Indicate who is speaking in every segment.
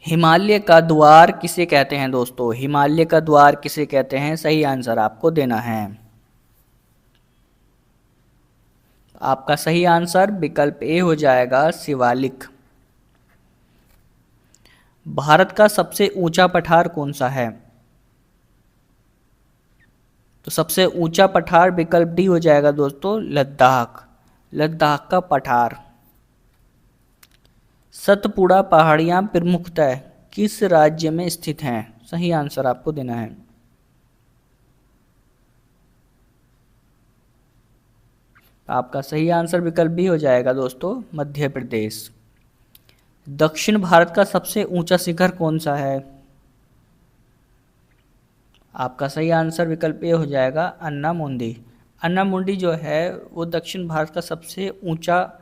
Speaker 1: हिमालय का द्वार किसे कहते हैं दोस्तों? हिमालय का द्वार किसे कहते हैं? सही आंसर आपको देना है। आपका सही आंसर विकल्प ए हो जाएगा, शिवालिक। भारत का सबसे ऊंचा पठार कौन सा है? तो सबसे ऊंचा पठार विकल्प डी हो जाएगा दोस्तों, लद्दाख। लद्दाख का पठार। सतपुड़ा पहाड़ियां प्रमुखतः किस राज्य में स्थित हैं? सही आंसर आपको देना है। आपका सही आंसर विकल्प भी हो जाएगा दोस्तों, मध्य प्रदेश। दक्षिण भारत का सबसे ऊंचा शिखर कौन सा है? आपका सही आंसर विकल्प ए हो जाएगा, अन्नामुंदी। अन्नामुंडी जो है वो दक्षिण भारत का सबसे ऊंचा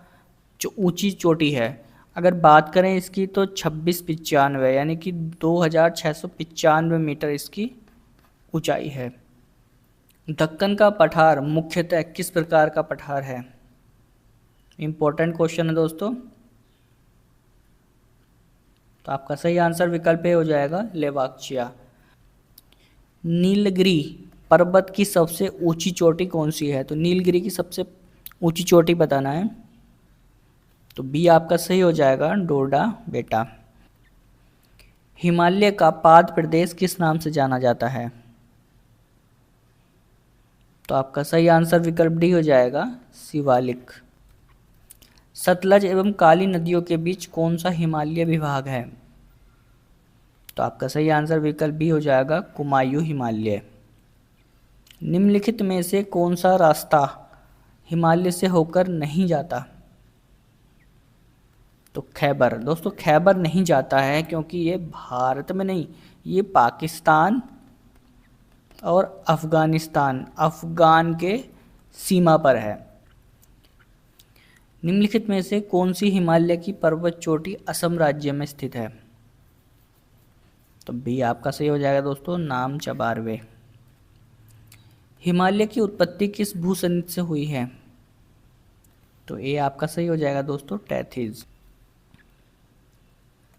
Speaker 1: जो ऊंची चोटी है। अगर बात करें इसकी तो 2695 यानी कि 2695 मीटर इसकी ऊंचाई है। दक्कन का पठार मुख्यतः किस प्रकार का पठार है? इंपॉर्टेंट क्वेश्चन है दोस्तों। तो आपका सही आंसर विकल्प ए हो जाएगा, लेवाक्चिया। नीलगिरी पर्वत की सबसे ऊंची चोटी कौन सी है? तो नीलगिरी की सबसे ऊंची चोटी बताना है। तो बी आपका सही हो जाएगा, डोरडा बेटा। हिमालय का पाद प्रदेश किस नाम से जाना जाता है? तो आपका सही आंसर विकल्प डी हो जाएगा, शिवालिक। सतलज एवं काली नदियों के बीच कौन सा हिमालय विभाग है? तो आपका सही आंसर विकल्प बी हो जाएगा, कुमायूं हिमालय। निम्नलिखित में से कौन सा रास्ता हिमालय से होकर नहीं जाता? तो खैबर। दोस्तों खैबर नहीं जाता है क्योंकि ये भारत में नहीं, ये पाकिस्तान और अफगान के सीमा पर है। निम्नलिखित में से कौन सी हिमालय की पर्वत चोटी असम राज्य में स्थित है? तो बी आपका सही हो जाएगा दोस्तों, नाम चबारवे। हिमालय की उत्पत्ति किस भूसंधित से हुई है? तो ए आपका सही हो जाएगा दोस्तों, टैथिस।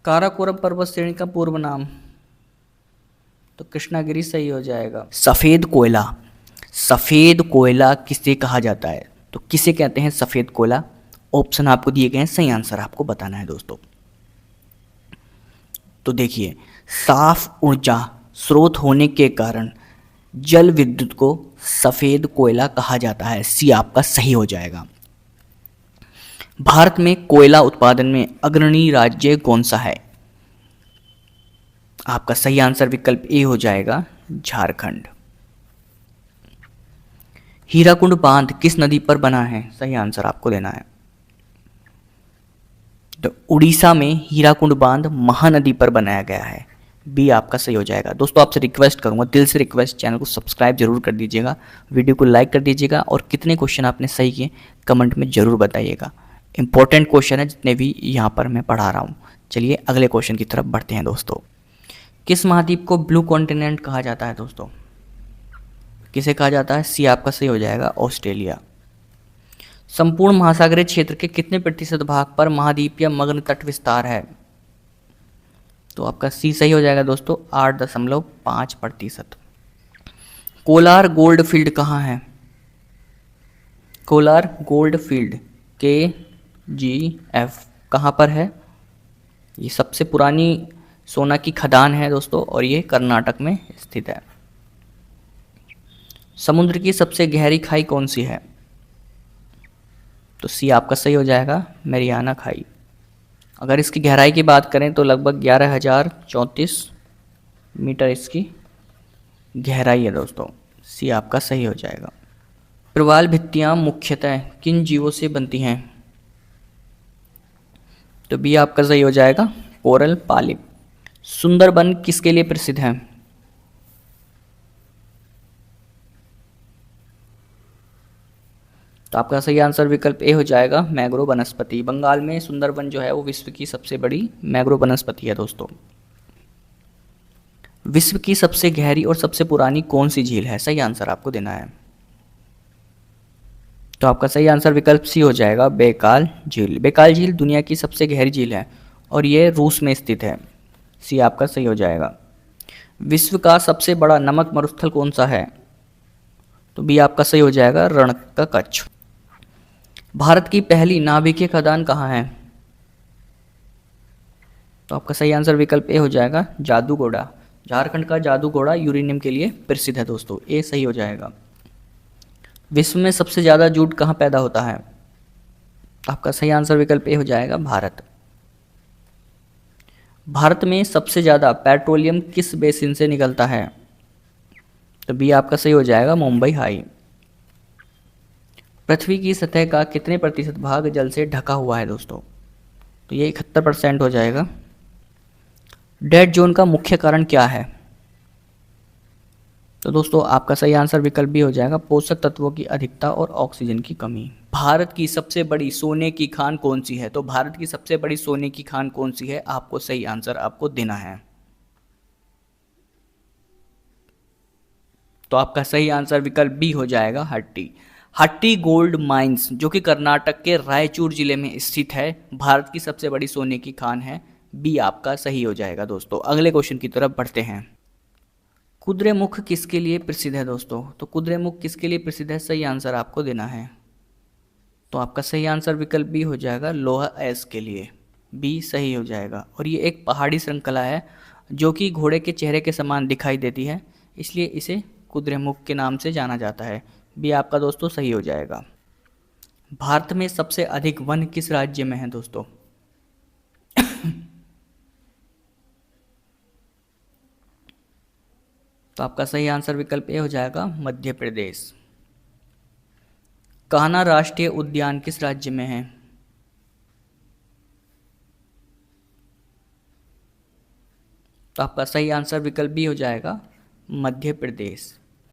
Speaker 1: काराकोरम पर्वत श्रेणी का पूर्व नाम? तो कृष्णागिरी सही हो जाएगा। सफेद कोयला। सफेद कोयला किसे कहा जाता है? तो किसे कहते हैं सफेद कोयला? ऑप्शन आपको दिए गए हैं, सही आंसर आपको बताना है दोस्तों। तो देखिए, साफ ऊर्जा स्रोत होने के कारण जल विद्युत को सफेद कोयला कहा जाता है। सी आपका सही हो जाएगा। भारत में कोयला उत्पादन में अग्रणी राज्य कौन सा है? आपका सही आंसर विकल्प ए हो जाएगा, झारखंड। हीराकुंड बांध किस नदी पर बना है? सही आंसर आपको देना है। तो उड़ीसा में हीराकुंड बांध महानदी पर बनाया गया है। बी आपका सही हो जाएगा। दोस्तों आपसे रिक्वेस्ट करूंगा, दिल से रिक्वेस्ट, चैनल को सब्सक्राइब जरूर कर दीजिएगा, वीडियो को लाइक कर दीजिएगा और कितने क्वेश्चन आपने सही किए कमेंट में जरूर बताइएगा। इंपॉर्टेंट क्वेश्चन है जितने भी यहाँ पर मैं पढ़ा रहा हूँ। चलिए अगले क्वेश्चन की तरफ बढ़ते हैं दोस्तों। किस महाद्वीप को ब्लू कॉन्टिनेंट कहा जाता है दोस्तों? किसे कहा जाता है? सी आपका सही हो जाएगा, ऑस्ट्रेलिया। संपूर्ण महासागरीय क्षेत्र के कितने प्रतिशत भाग पर महाद्वीपीय मग्न तट विस्तार है? तो आपका सी सही हो जाएगा दोस्तों, 8.5%। कोलार गोल्ड फील्ड कहाँ है? कोलार गोल्ड फील्ड KGF कहाँ पर है? ये सबसे पुरानी सोना की खदान है दोस्तों और ये कर्नाटक में स्थित है। समुद्र की सबसे गहरी खाई कौन सी है? तो सी आपका सही हो जाएगा, मैरियाना खाई। अगर इसकी गहराई की बात करें तो लगभग 11,034 मीटर इसकी गहराई है दोस्तों। सी आपका सही हो जाएगा। प्रवाल भित्तियाँ मुख्यतः किन जीवों से बनती हैं? तो बी आपका सही हो जाएगा, कोरल पालिप। सुंदरबन किसके लिए प्रसिद्ध है? तो आपका सही आंसर विकल्प ए हो जाएगा, मैंग्रोव वनस्पति। बंगाल में सुंदरबन जो है वो विश्व की सबसे बड़ी मैंग्रोव वनस्पति है दोस्तों। विश्व की सबसे गहरी और सबसे पुरानी कौन सी झील है? सही आंसर आपको देना है। तो आपका सही आंसर विकल्प सी हो जाएगा, बैकाल झील। बैकाल झील दुनिया की सबसे गहरी झील है और ये रूस में स्थित है। सी आपका सही हो जाएगा। विश्व का सबसे बड़ा नमक मरुस्थल कौन सा है? तो बी आपका सही हो जाएगा, रण का कच्छ। भारत की पहली नाभिकीय खदान कहाँ है? तो आपका सही आंसर विकल्प ए हो जाएगा, जादूगोड़ा। झारखंड का जादूगोड़ा यूरेनियम के लिए प्रसिद्ध है दोस्तों, ए सही हो जाएगा। विश्व में सबसे ज़्यादा जूट कहाँ पैदा होता है? आपका सही आंसर विकल्प ए हो जाएगा, भारत। भारत में सबसे ज़्यादा पेट्रोलियम किस बेसिन से निकलता है? तो बी आपका सही हो जाएगा, मुंबई हाई। पृथ्वी की सतह का कितने प्रतिशत भाग जल से ढका हुआ है दोस्तों? तो ये 71% हो जाएगा। डेड जोन का मुख्य कारण क्या है? तो दोस्तों आपका सही आंसर विकल्प भी हो जाएगा, पोषक तत्वों की अधिकता और ऑक्सीजन की कमी। भारत की सबसे बड़ी सोने की खान कौन सी है? तो भारत की सबसे बड़ी सोने की खान कौन सी है, आपको सही आंसर आपको देना है। तो आपका सही आंसर विकल्प बी हो जाएगा, हट्टी। हट्टी गोल्ड माइंस जो कि कर्नाटक के रायचूर जिले में स्थित है, भारत की सबसे बड़ी सोने की खान है। बी आपका सही हो जाएगा दोस्तों। अगले क्वेश्चन की तरफ बढ़ते हैं। कुद्रेमुख किसके लिए प्रसिद्ध है दोस्तों? तो कुद्रेमुख किसके लिए प्रसिद्ध है, सही आंसर आपको देना है। तो आपका सही आंसर विकल्प बी हो जाएगा, लोहा एस के लिए। बी सही हो जाएगा। और ये एक पहाड़ी श्रृंखला है जो कि घोड़े के चेहरे के समान दिखाई देती है, इसलिए इसे कुद्रेमुख के नाम से जाना जाता है। बी आपका दोस्तों सही हो जाएगा। भारत में सबसे अधिक वन किस राज्य में है दोस्तों? तो आपका सही आंसर विकल्प ए हो जाएगा, मध्य प्रदेश। कान्हा राष्ट्रीय उद्यान किस राज्य में है? तो आपका सही आंसर विकल्प बी हो जाएगा, मध्य प्रदेश।